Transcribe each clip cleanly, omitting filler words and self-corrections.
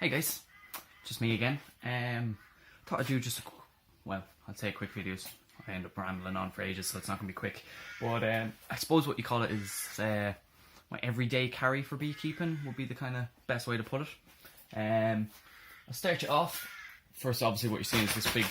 Hey guys, just me again. Thought I'd do just I'd say quick videos. I end up rambling on for ages, so it's not going to be quick. But I suppose what you call it is my everyday carry for beekeeping would be the kind of best way to put it. I'll start you off. First, obviously, what you're seeing is this big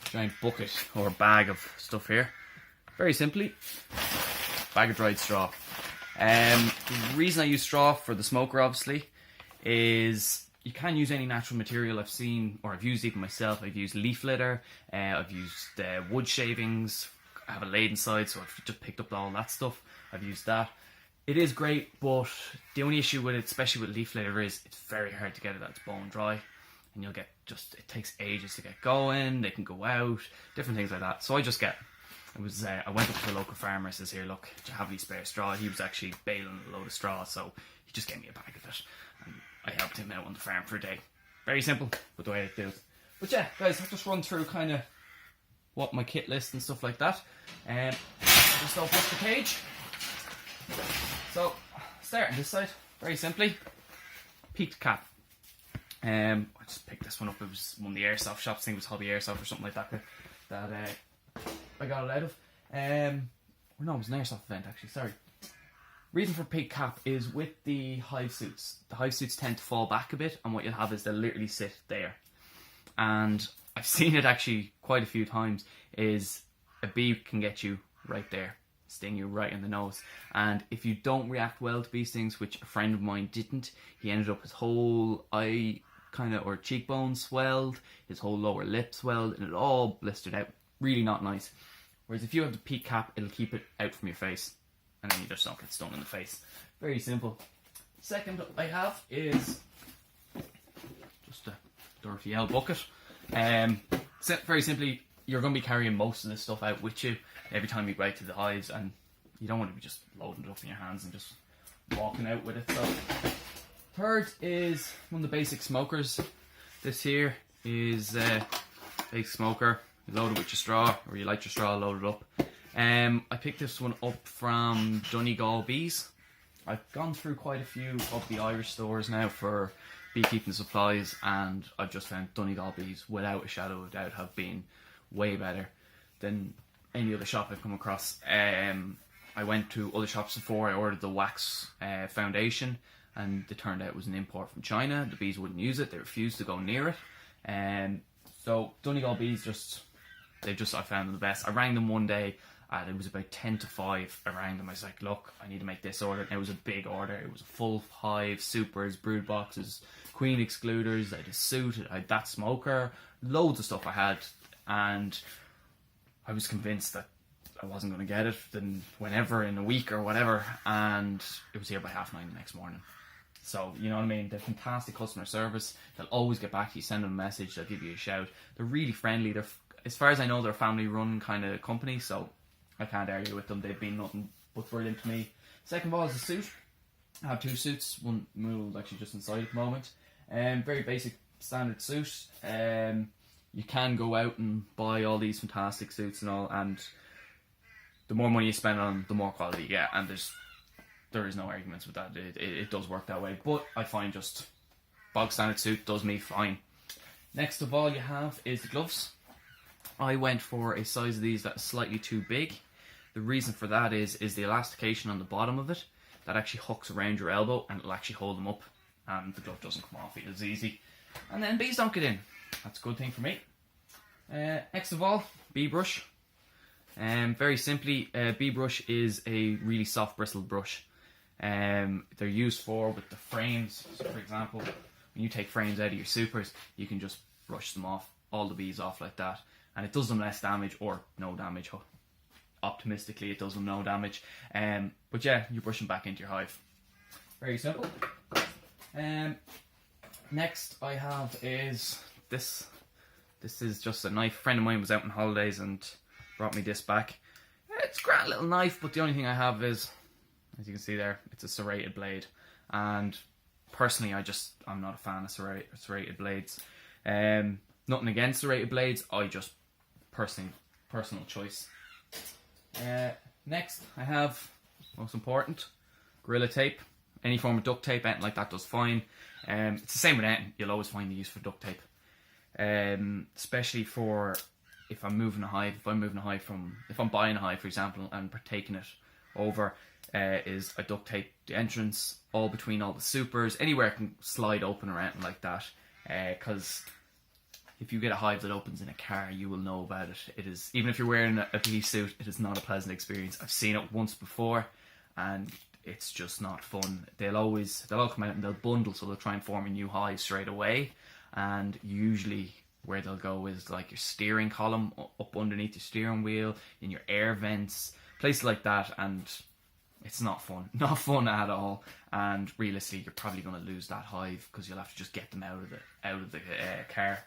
giant bucket or bag of stuff here. Very simply, bag of dried straw. The reason I use straw for the smoker, obviously, is you can use any natural material. I've seen, or I've used even myself, I've used leaf litter, I've used wood shavings. I have a lathe inside, so I've just picked up all that stuff. I've used that. It is great, but the only issue with it, especially with leaf litter, is it's very hard to get it that's bone dry. And you'll get it takes ages to get going, they can go out, different things like that. So I just I went up to the local farmer, says, here, look, do you have any spare straw? He was actually baling a load of straw, so he just gave me a bag of it. And I helped him out on the farm for a day. Very simple, but the way I do it. But yeah, guys, I'll just run through kind of what my kit list and stuff like that. Just open up the cage. So, starting this side, very simply, peaked cap. I just picked this one up. It was one of the airsoft shops. I think it was Hobby Airsoft or something like that. That I got it out of. Or no, it was an airsoft event actually. Sorry. Reason for peak cap is with the hive suits. The hive suits tend to fall back a bit, and what you'll have is they'll literally sit there. And I've seen it actually quite a few times. Is a bee can get you right there, sting you right in the nose. And if you don't react well to bee stings, which a friend of mine didn't, he ended up his whole eye or cheekbone swelled, his whole lower lip swelled, and it all blistered out. Really not nice. Whereas if you have the peak cap, it'll keep it out from your face, and then you just don't get stung in the face. Very simple. Second I have is just a dirty L bucket. Very simply, you're going to be carrying most of this stuff out with you every time you go out to the hives, and you don't want to be just loading it up in your hands and just walking out with it. So, third is one of the basic smokers. This here is a basic smoker. You load it with your straw, or you light your straw, load it up. I picked this one up from EDC Bees. I've gone through quite a few of the Irish stores now for beekeeping supplies, and I've just found EDC Bees, without a shadow of doubt, have been way better than any other shop I've come across. I went to other shops before. I ordered the wax foundation, and it turned out it was an import from China. The bees wouldn't use it. They refused to go near it. So EDC Bees I found them the best. I rang them one day, and it was about 10 to 5. I rang them. I was like, look, I need to make this order. And it was a big order. It was a full hive, supers, brood boxes, queen excluders. I had a suit. I had that smoker. Loads of stuff I had. And I was convinced that I wasn't going to get it then whenever in a week or whatever. And it was here by 9:30 the next morning. So, you know what I mean? They're fantastic customer service. They'll always get back to you. Send them a message. They'll give you a shout. They're really friendly. As far as I know, they're a family-run kind of company, so I can't argue with them. They've been nothing but brilliant to me. Second of all is a suit. I have two suits. One moved actually just inside at the moment. Very basic, standard suit. You can go out and buy all these fantastic suits and all, and the more money you spend on them, the more quality you get, and there is no arguments with that. It does work that way, but I find just bog standard suit does me fine. Next of all you have is the gloves. I went for a size of these that's slightly too big. The reason for that is the elastication on the bottom of it that actually hooks around your elbow, and it'll actually hold them up, and the glove doesn't come off as easy. And then bees don't get in. That's a good thing for me. Next of all, bee brush. Very simply, bee brush is a really soft bristled brush. They're used with the frames. So for example, when you take frames out of your supers, you can just brush them off, all the bees off like that, and it does them less damage or no damage. Optimistically, it does them no damage. But yeah, you brush them back into your hive. Very simple. Next I have is this. This is just a knife. A friend of mine was out on holidays and brought me this back. It's a great little knife, but the only thing I have is, as you can see there, it's a serrated blade. And personally, I'm not a fan of serrated blades. Nothing against serrated blades. I just personal choice. Next, I have, most important, Gorilla Tape. Any form of duct tape, anything like that does fine. It's the same with anything. You'll always find the use for duct tape, especially for if I'm moving a hive. If I'm buying a hive, for example, and taking it over, is I duct tape the entrance all between all the supers, anywhere it can slide open or anything like that. Because if you get a hive that opens in a car, you will know about it. It is, even if you're wearing a bee suit, it is not a pleasant experience. I've seen it once before, and it's just not fun. They'll all come out and they'll bundle, so they'll try and form a new hive straight away. And usually where they'll go is like your steering column, up underneath your steering wheel, in your air vents, places like that, and it's not fun. Not fun at all. And realistically, you're probably going to lose that hive because you'll have to just get them out of the car.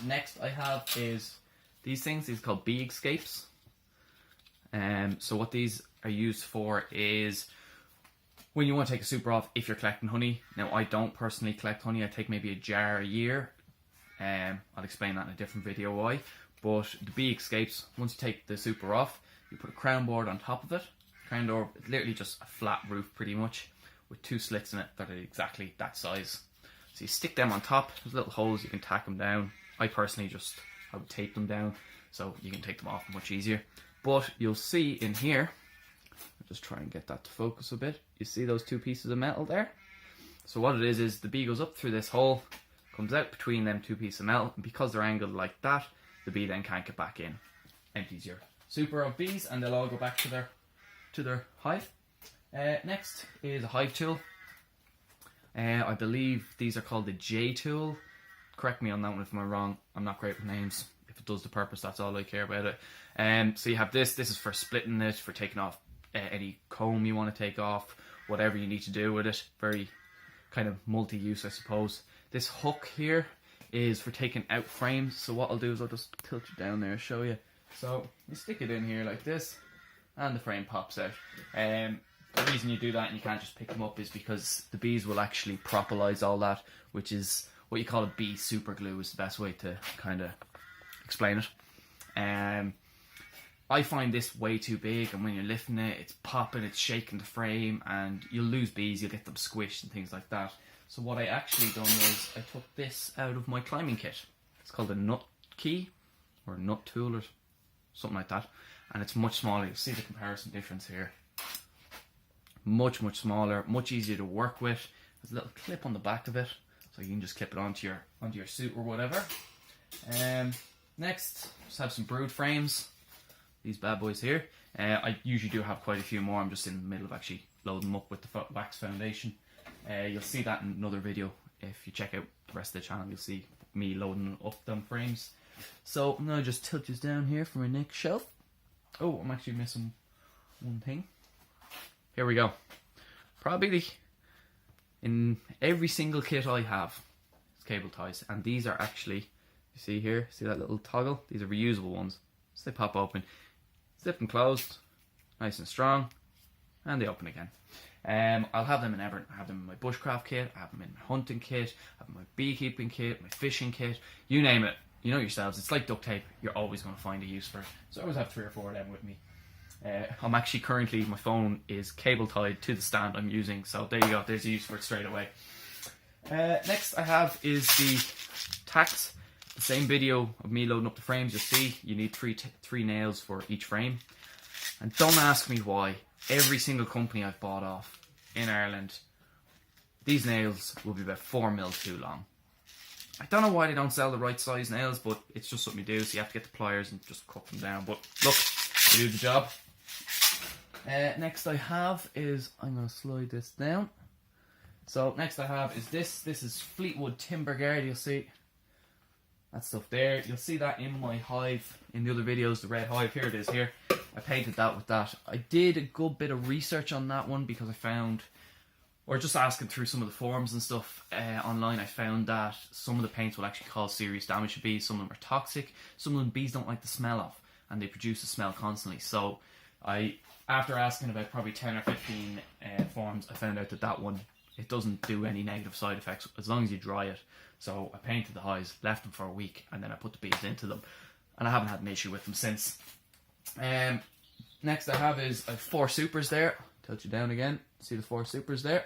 Next I have is these things. These are called bee escapes. So what these are used for is when you want to take a super off if you're collecting honey. Now, I don't personally collect honey. I take maybe a jar a year. I'll explain that in a different video why. But the bee escapes, once you take the super off, you put a crown board on top of it. Crown door, it's literally just a flat roof pretty much, with 2 slits in it that are exactly that size. So you stick them on top. There's little holes, you can tack them down. I personally I would tape them down so you can take them off much easier. But you'll see in here, I'll just try and get that to focus a bit. You see those 2 pieces of metal there? So what it is the bee goes up through this hole, comes out between them 2 pieces of metal, and because they're angled like that, the bee then can't get back in. Empties your super of bees, and they'll all go back to their hive. Next is a hive tool. I believe these are called the J tool. Correct me on that one if I'm wrong. I'm not great with names. If it does the purpose, that's all I care about it. So you have this. This is for splitting it, for taking off any comb you want to take off, whatever you need to do with it. Very kind of multi-use, I suppose. This hook here is for taking out frames. So what I'll do is I'll just tilt you down there and show you. So you stick it in here like this, and the frame pops out. The reason you do that and you can't just pick them up is because the bees will actually propolyze all that, which is what you call a bee super glue, is the best way to kind of explain it. I find this way too big, and when you're lifting it, it's popping, it's shaking the frame, and you'll lose bees, you'll get them squished and things like that. So what I actually done was I took this out of my climbing kit. It's called a nut key, or nut tool, or something like that, and it's much smaller. You'll see the comparison difference here. Much smaller, much easier to work with. There's a little clip on the back of it, so you can just clip it onto your suit or whatever. Next, just have some brood frames. These bad boys here. I usually do have quite a few more. I'm just in the middle of actually loading them up with the wax foundation. You'll see that in another video. If you check out the rest of the channel, you'll see me loading up them frames. So I'm gonna just tilt this down here for my next shelf. Oh, I'm actually missing one thing. Here we go. Probably in every single kit I have, it's cable ties, and these are actually, you see here, see that little toggle? These are reusable ones. So they pop open, zip and closed, nice and strong, and they open again. I'll have them in everything. I have them in my bushcraft kit, I have them in my hunting kit, I have them in my beekeeping kit, my fishing kit, you name it. You know yourselves, it's like duct tape. You're always going to find a use for it. So I always have 3 or 4 of them with me. I'm actually currently, my phone is cable tied to the stand I'm using, so there you go, there's a use for it straight away. Next I have is the tacks. The same video of me loading up the frames, you'll see you need three nails for each frame. And don't ask me why. Every single company I've bought off in Ireland, these nails will be about 4 mil too long. I don't know why they don't sell the right size nails, but it's just something you do, so you have to get the pliers and just cut them down. But look, they do the job. Next I have is, I'm going to slide this down. So next I have is this. This is Fleetwood Timber Guard. You'll see that stuff there. You'll see that in my hive in the other videos, the red hive. Here it is here. I painted that with that. I did a good bit of research on that one because I found, or just asking through some of the forums and stuff online, I found that some of the paints will actually cause serious damage to bees. Some of them are toxic. Some of them bees don't like the smell of, and they produce a smell constantly. So after asking about probably 10 or 15 forums, I found out that that one, it doesn't do any negative side effects as long as you dry it. So I painted the hives, left them for a week, and then I put the bees into them, and I haven't had an issue with them since. Next I have is I have 4 supers there. Tilt you down again. See the 4 supers there.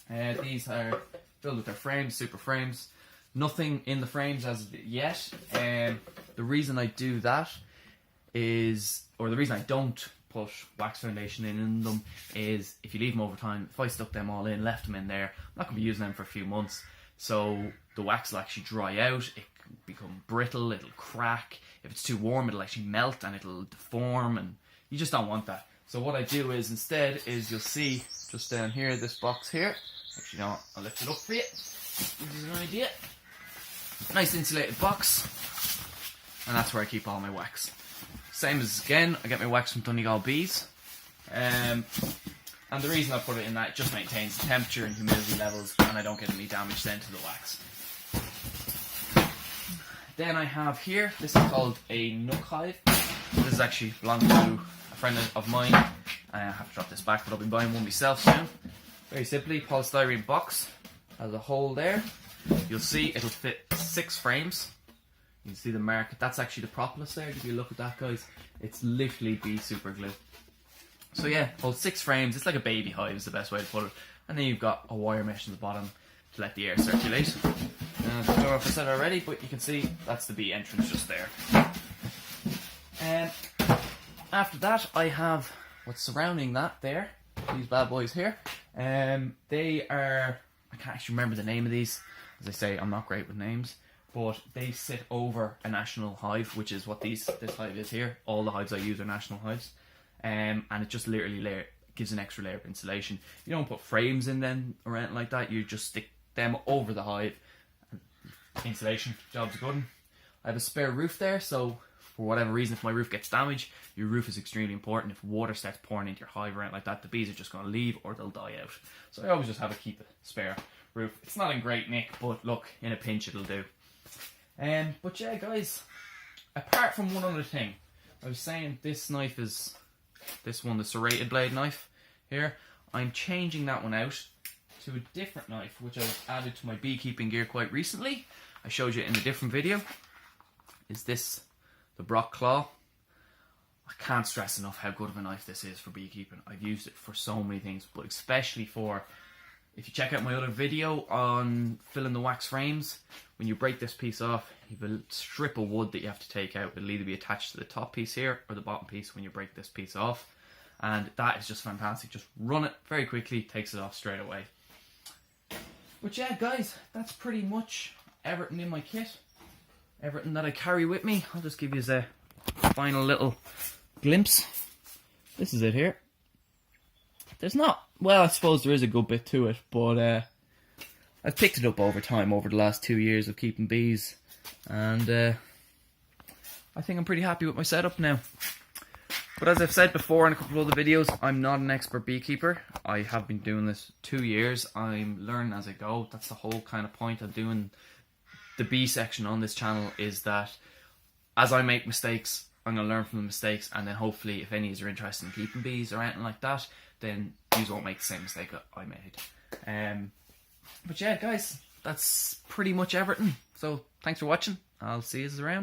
These are filled with their frames, super frames. Nothing in the frames as of yet. The reason I do that is, or the reason I don't put wax foundation in them is if you leave them over time, if I stuck them all in, left them in there, I'm not going to be using them for a few months. So the wax will actually dry out, it can become brittle, it'll crack. If it's too warm, it'll actually melt and it'll deform, and you just don't want that. So what I do is instead is you'll see just down here, this box here. Actually, no, I'll lift it up for you. Give you an idea. Nice insulated box, and that's where I keep all my wax. Same as again, I get my wax from EDC Bees. And the reason I put it in that, it just maintains the temperature and humidity levels, and I don't get any damage then to the wax. Then I have here, this is called a Nook hive. This is actually belongs to a friend of mine. I have to drop this back, but I'll be buying one myself soon. Very simply, polystyrene box, has a hole there. You'll see it'll fit 6 frames. You can see the mark. That's actually the propolis there. Give you a look at that, guys. It's literally bee super glue. So yeah, holds 6 frames. It's like a baby hive is the best way to put it. And then you've got a wire mesh in the bottom to let the air circulate. I don't know if I said it already, but you can see that's the bee entrance just there. And after that, I have what's surrounding that there. These bad boys here. They are, I can't actually remember the name of these. As I say, I'm not great with names. But they sit over a national hive, which is what this hive is here. All the hives I use are national hives. And it just literally gives an extra layer of insulation. You don't put frames in them or anything like that. You just stick them over the hive. Insulation, job's good. I have a spare roof there, so for whatever reason, if my roof gets damaged, your roof is extremely important. If water starts pouring into your hive or anything like that, the bees are just going to leave or they'll die out. So I always just have to keep a spare roof. It's not in great nick, but look, in a pinch it'll do. But yeah, guys, apart from one other thing, I was saying this knife is this one, the serrated blade knife here. I'm changing that one out to a different knife, which I've added to my beekeeping gear quite recently. I showed you in a different video. Is this the Brock Claw? I can't stress enough how good of a knife this is for beekeeping. I've used it for so many things, but especially for, if you check out my other video on filling the wax frames, when you break this piece off, you have a strip of wood that you have to take out. It'll either be attached to the top piece here or the bottom piece when you break this piece off. And that is just fantastic. Just run it very quickly, takes it off straight away. But yeah, guys, that's pretty much everything in my kit. Everything that I carry with me. I'll just give you a final little glimpse. This is it here. There's not, well, I suppose there is a good bit to it, but I've picked it up over time, over the last 2 years of keeping bees, and I think I'm pretty happy with my setup now. But as I've said before in a couple of other videos, I'm not an expert beekeeper. I have been doing this 2 years. I'm learning as I go. That's the whole kind of point of doing the bee section on this channel, is that as I make mistakes, I'm going to learn from the mistakes, and then hopefully if any of you are interested in keeping bees or anything like that, then you won't make the same mistake that I made. But yeah, guys, that's pretty much everything. So thanks for watching. I'll see you around.